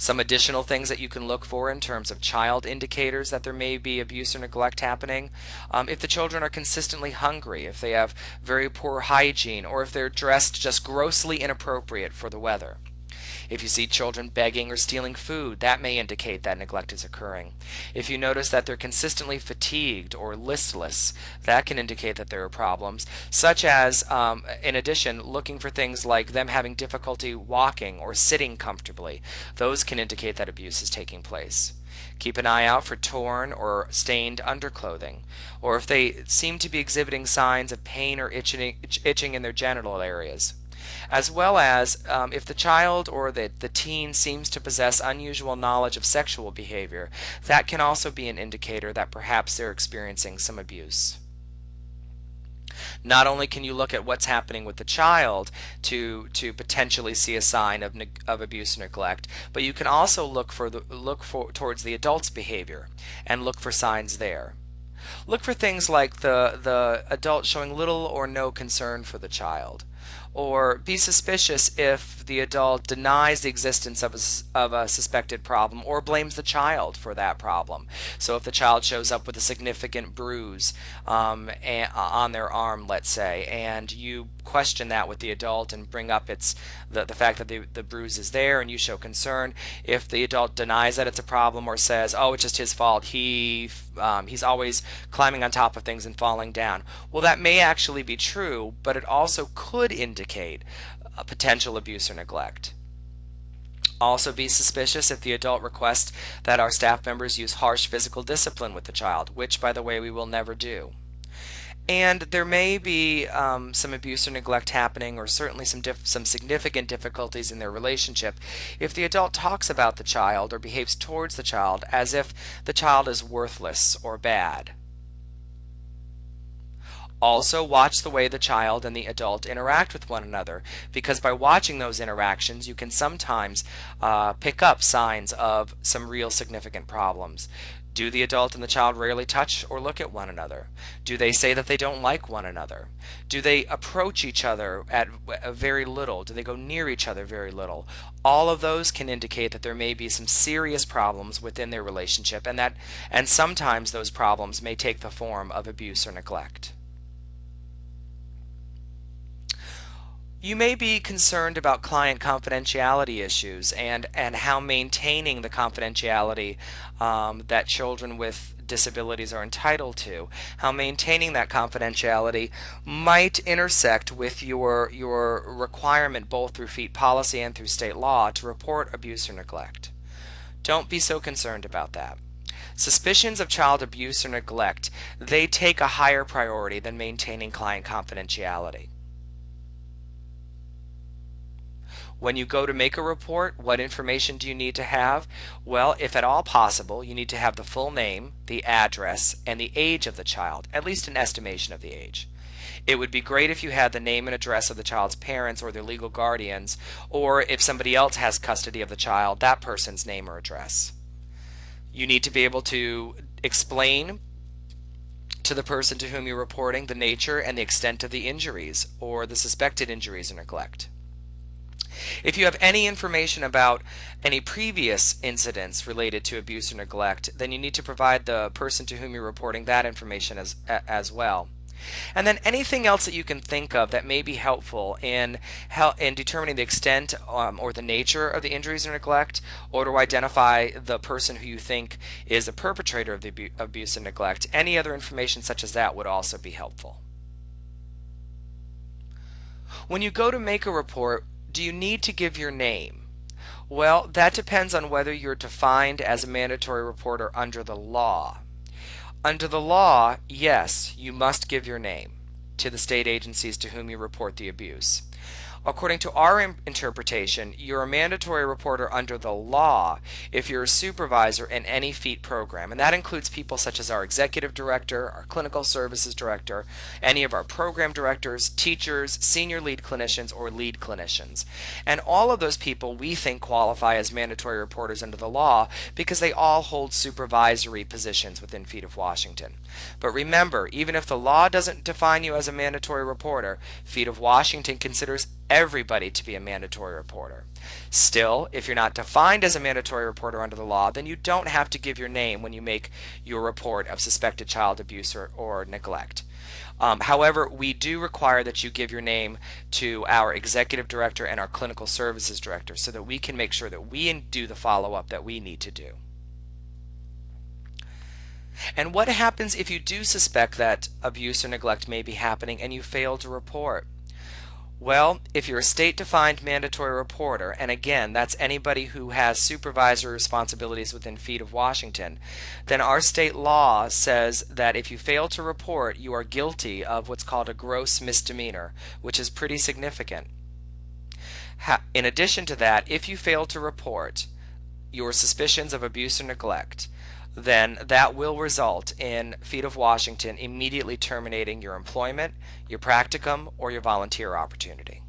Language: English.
Some additional things that you can look for in terms of child indicators that there may be abuse or neglect happening. If the children are consistently hungry, if they have very poor hygiene, or if they're dressed just grossly inappropriate for the weather. If you see children begging or stealing food, that may indicate that neglect is occurring. If you notice that they're consistently fatigued or listless, that can indicate that there are problems, such as, in addition, looking for things like them having difficulty walking or sitting comfortably. Those can indicate that abuse is taking place. Keep an eye out for torn or stained underclothing, or if they seem to be exhibiting signs of pain or itching in their genital areas. As well as if the child or the teen seems to possess unusual knowledge of sexual behavior, that can also be an indicator that perhaps they're experiencing some abuse. Not only can you look at what's happening with the child to potentially see a sign of abuse or neglect, but you can also look towards the adult's behavior and look for signs there. Look for things like the adult showing little or no concern for the child, or be suspicious if the adult denies the existence of a suspected problem or blames the child for that problem. So if the child shows up with a significant bruise on their arm, let's say, and you question that with the adult and bring up the fact that the bruise is there and you show concern, if the adult denies that it's a problem or says, oh, it's just his fault, he's always climbing on top of things and falling down, well, that may actually be true, but it also could indicate a potential abuse or neglect. Also be suspicious if the adult requests that our staff members use harsh physical discipline with the child, which, by the way, we will never do. And there may be some abuse or neglect happening, or certainly some significant difficulties in their relationship, if the adult talks about the child or behaves towards the child as if the child is worthless or bad. Also, watch the way the child and the adult interact with one another, because by watching those interactions, you can sometimes pick up signs of some real significant problems. Do the adult and the child rarely touch or look at one another? Do they say that they don't like one another? Do they approach each other at very little? Do they go near each other very little? All of those can indicate that there may be some serious problems within their relationship, and sometimes those problems may take the form of abuse or neglect. You may be concerned about client confidentiality issues and how maintaining the confidentiality that children with disabilities are entitled to, how maintaining that confidentiality might intersect with your requirement both through FEET policy and through state law to report abuse or neglect. Don't be so concerned about that. Suspicions of child abuse or neglect, they take a higher priority than maintaining client confidentiality. When you go to make a report, what information do you need to have? Well, if at all possible, you need to have the full name, the address, and the age of the child, at least an estimation of the age. It would be great if you had the name and address of the child's parents or their legal guardians, or if somebody else has custody of the child, that person's name or address. You need to be able to explain to the person to whom you're reporting the nature and the extent of the injuries or the suspected injuries or neglect. If you have any information about any previous incidents related to abuse or neglect, then you need to provide the person to whom you're reporting that information as well. And then anything else that you can think of that may be helpful in determining the extent or the nature of the injuries or neglect, or to identify the person who you think is the perpetrator of the abuse and neglect. Any other information such as that would also be helpful. When you go to make a report, do you need to give your name? Well, that depends on whether you're defined as a mandatory reporter under the law. Under the law, yes, you must give your name to the state agencies to whom you report the abuse. According to our interpretation, you're a mandatory reporter under the law if you're a supervisor in any FEET program, and that includes people such as our executive director, our clinical services director, any of our program directors, teachers, senior lead clinicians, or lead clinicians. And all of those people we think qualify as mandatory reporters under the law because they all hold supervisory positions within FEET of Washington. But remember, even if the law doesn't define you as a mandatory reporter, FEET of Washington considers everybody to be a mandatory reporter. Still, if you're not defined as a mandatory reporter under the law, then you don't have to give your name when you make your report of suspected child abuse or neglect. However, we do require that you give your name to our executive director and our clinical services director so that we can make sure that we do the follow-up that we need to do. And what happens if you do suspect that abuse or neglect may be happening and you fail to report? Well, if you're a state-defined mandatory reporter, and again, that's anybody who has supervisory responsibilities within feet of Washington, then our state law says that if you fail to report, you are guilty of what's called a gross misdemeanor, which is pretty significant. In addition to that, if you fail to report your suspicions of abuse or neglect, then that will result in feet of Washington immediately terminating your employment, your practicum, or your volunteer opportunity.